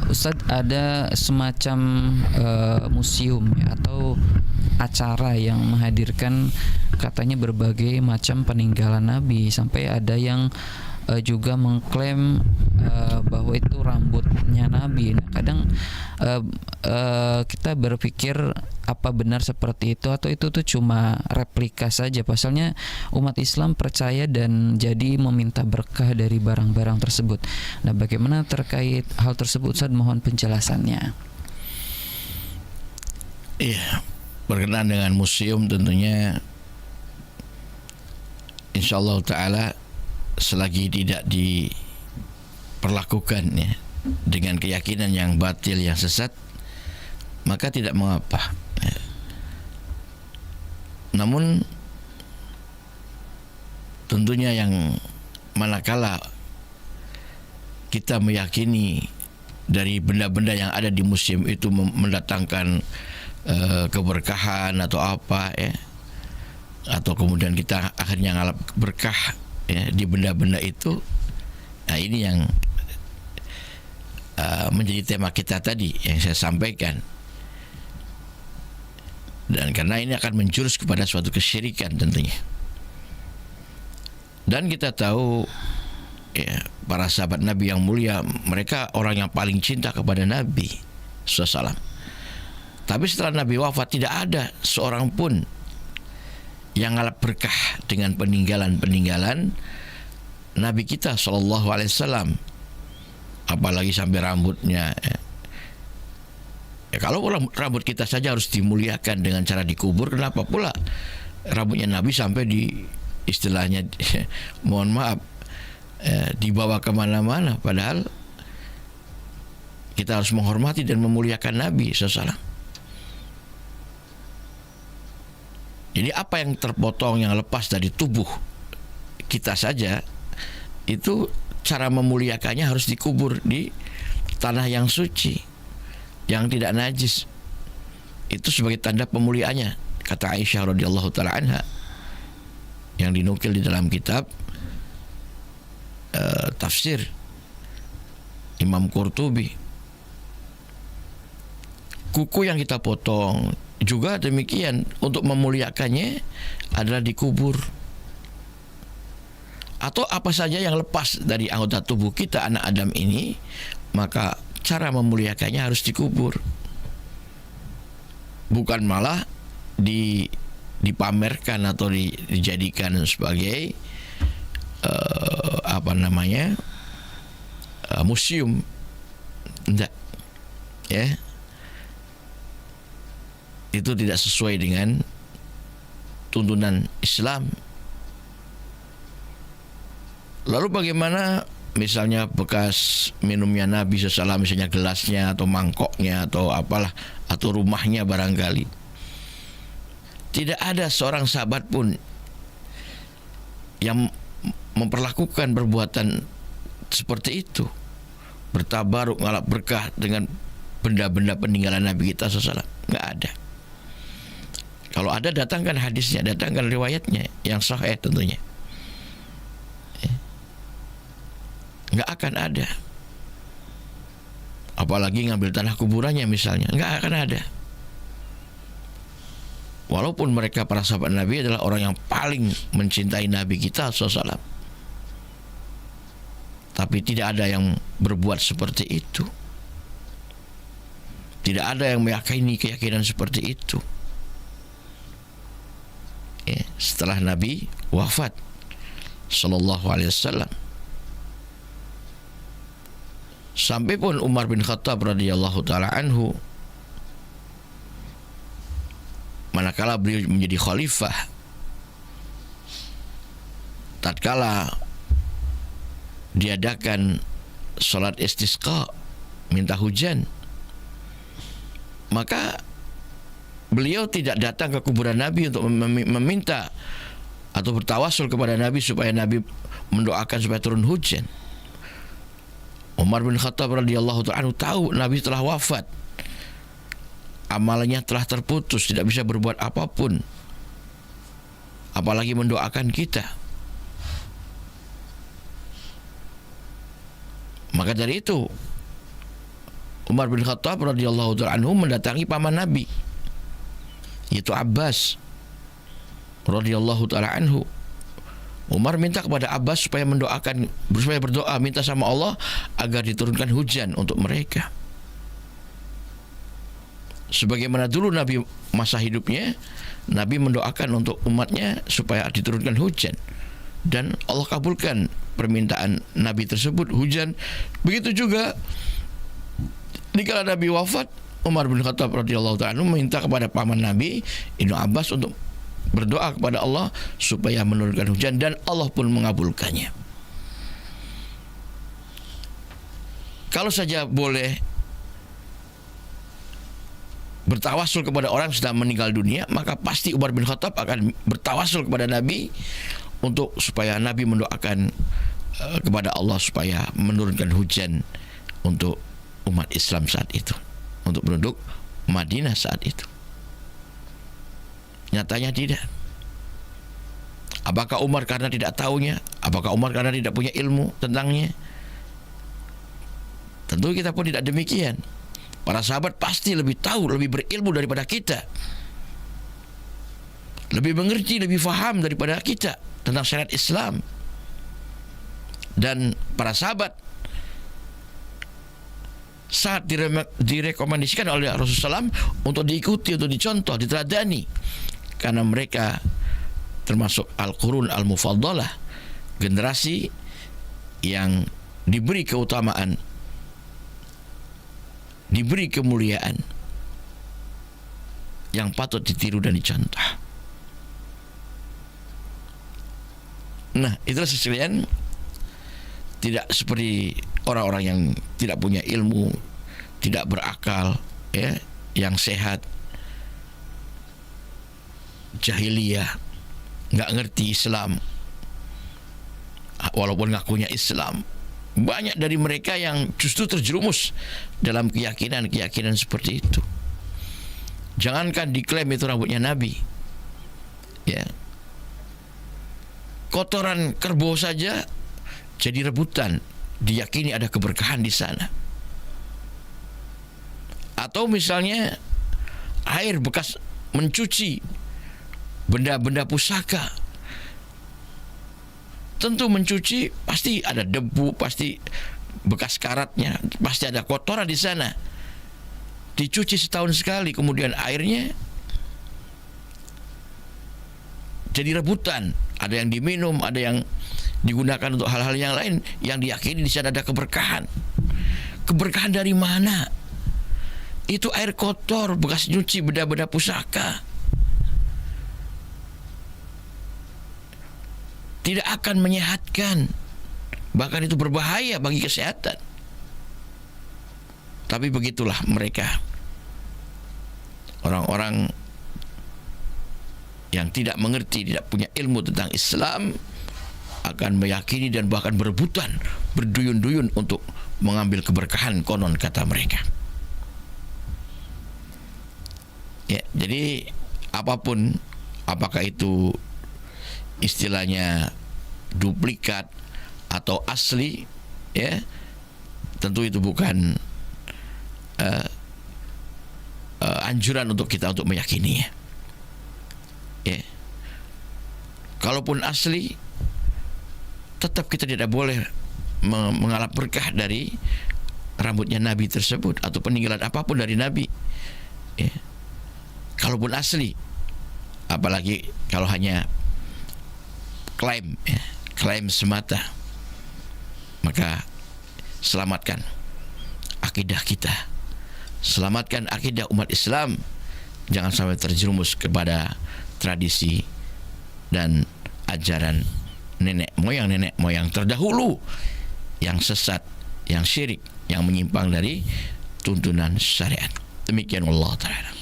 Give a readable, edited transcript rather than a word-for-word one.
Ustadz, ada semacam museum ya, atau acara yang menghadirkan katanya berbagai macam peninggalan Nabi, sampai ada yang juga mengklaim bahwa itu rambutnya Nabi. Nah, kadang kita berpikir apa benar seperti itu atau itu tuh cuma replika saja. Pasalnya umat Islam percaya dan jadi meminta berkah dari barang-barang tersebut. Nah, bagaimana terkait hal tersebut, Ustaz? Mohon penjelasannya. Iya, berkenaan dengan museum tentunya insyaallah ta'ala selagi tidak diperlakukan ya dengan keyakinan yang batil, yang sesat, maka tidak mengapa ya. Namun tentunya yang manakala kita meyakini dari benda-benda yang ada di museum itu mendatangkan keberkahan atau apa ya, atau kemudian kita akhirnya ngalap berkah ya, di benda-benda itu. Nah, ini yang menjadi tema kita tadi yang saya sampaikan. Dan karena ini akan menjurus kepada suatu kesyirikan tentunya. Dan kita tahu ya, para sahabat Nabi yang mulia, mereka orang yang paling cinta kepada Nabi SAW. Tapi setelah Nabi wafat, tidak ada seorang pun yang ngalap berkah dengan peninggalan-peninggalan Nabi kita SAW, apalagi sampai rambutnya ya. Kalau rambut kita saja harus dimuliakan dengan cara dikubur, kenapa pula rambutnya Nabi sampai di istilahnya mohon maaf dibawa kemana-mana, padahal kita harus menghormati dan memuliakan Nabi SAW. Jadi apa yang terpotong, yang lepas dari tubuh kita saja, itu cara memuliakannya harus dikubur di tanah yang suci, yang tidak najis. Itu sebagai tanda pemuliaannya, kata Aisyah radhiyallahu taala anha, yang dinukil di dalam kitab tafsir Imam Qurtubi. Kuku yang kita potong juga demikian, untuk memuliakannya adalah dikubur. Atau apa saja yang lepas dari anggota tubuh kita, anak Adam ini, maka cara memuliakannya harus dikubur, bukan malah dipamerkan atau dijadikan sebagai museum. Enggak ya, itu tidak sesuai dengan tuntunan Islam. Lalu bagaimana misalnya bekas minumnya Nabi SAW, misalnya gelasnya atau mangkoknya atau apalah, atau rumahnya barangkali. Tidak ada seorang sahabat pun yang memperlakukan perbuatan seperti itu, bertabaruk ngalap berkah dengan benda-benda peninggalan Nabi kita SAW. Nggak ada. Kalau ada, datangkan hadisnya, datangkan riwayatnya yang sahih tentunya. Nggak akan ada. Apalagi ngambil tanah kuburannya misalnya, nggak akan ada. Walaupun mereka para sahabat Nabi adalah orang yang paling mencintai Nabi kita SAW, tapi tidak ada yang berbuat seperti itu. Tidak ada yang meyakini keyakinan seperti itu ya, setelah Nabi wafat sallallahu alaihi wasallam. Sampai pun Umar bin Khattab radhiyallahu taala anhu, manakala beliau menjadi khalifah, tatkala diadakan salat istisqa, minta hujan, maka beliau tidak datang ke kuburan Nabi untuk meminta atau bertawasul kepada Nabi supaya Nabi mendoakan supaya turun hujan. Umar bin Khattab radhiyallahu ta'ala tahu Nabi telah wafat, amalnya telah terputus, tidak bisa berbuat apapun, apalagi mendoakan kita. Maka dari itu Umar bin Khattab radhiyallahu ta'ala anhu mendatangi paman Nabi, yaitu Abbas radhiyallahu ta'ala anhu. Umar minta kepada Abbas supaya berdoa, minta sama Allah agar diturunkan hujan untuk mereka. Sebagaimana dulu Nabi masa hidupnya, Nabi mendoakan untuk umatnya supaya diturunkan hujan, dan Allah kabulkan permintaan Nabi tersebut, hujan. Begitu juga dikala Nabi wafat, Umar bin Khattab radhiyallahu ta'ala meminta kepada paman Nabi, Ibnu Abbas, untuk berdoa kepada Allah supaya menurunkan hujan, dan Allah pun mengabulkannya. Kalau saja boleh bertawasul kepada orang sedang meninggal dunia, maka pasti Umar bin Khattab akan bertawasul kepada Nabi untuk supaya Nabi mendoakan kepada Allah supaya menurunkan hujan untuk umat Islam saat itu, untuk penduduk Madinah saat itu. Nyatanya tidak. Apakah Umar karena tidak tahunya? Apakah Umar karena tidak punya ilmu tentangnya? Tentu kita pun tidak demikian. Para sahabat pasti lebih tahu, lebih berilmu daripada kita, lebih mengerti, lebih faham daripada kita tentang syariat Islam. Dan para sahabat saat direkomendasikan oleh Rasulullah SAW untuk diikuti, untuk dicontoh, diteladani, karena mereka termasuk Al-Qurun Al-Mufaddalah, generasi yang diberi keutamaan, diberi kemuliaan, yang patut ditiru dan dicontoh. Nah, itulah sekalian, tidak seperti orang-orang yang tidak punya ilmu, tidak berakal, ya, yang sehat, jahiliyah, nggak ngerti Islam, walaupun ngakunya Islam. Banyak dari mereka yang justru terjerumus dalam keyakinan seperti itu. Jangankan diklaim itu rambutnya Nabi, ya, kotoran kerbau saja jadi rebutan, diyakini ada keberkahan di sana. Atau misalnya air bekas mencuci benda-benda pusaka, tentu mencuci pasti ada debu, pasti bekas karatnya, pasti ada kotoran di sana. Dicuci setahun sekali, kemudian airnya jadi rebutan. Ada yang diminum, ada yang digunakan untuk hal-hal yang lain, yang diyakini di sana ada keberkahan. Keberkahan dari mana? Itu air kotor bekas nyuci benda-benda pusaka. Tidak akan menyehatkan, bahkan itu berbahaya bagi kesehatan. Tapi begitulah mereka, orang-orang yang tidak mengerti, tidak punya ilmu tentang Islam, akan meyakini dan bahkan berebutan, berduyun-duyun untuk mengambil keberkahan, konon kata mereka. Ya, jadi apapun, apakah itu istilahnya duplikat atau asli, ya, tentu itu bukan anjuran untuk kita untuk meyakininya. Ya. Kalaupun asli, tetap kita tidak boleh mengalap berkah dari rambutnya Nabi tersebut atau peninggalan apapun dari Nabi. Ya. Kalaupun asli, apalagi kalau hanya klaim, ya, klaim semata, maka selamatkan akidah kita, selamatkan akidah umat Islam, jangan sampai terjerumus kepada tradisi dan ajaran nenek moyang terdahulu yang sesat, yang syirik, yang menyimpang dari tuntunan syariat. Demikian, wallahu ta'ala.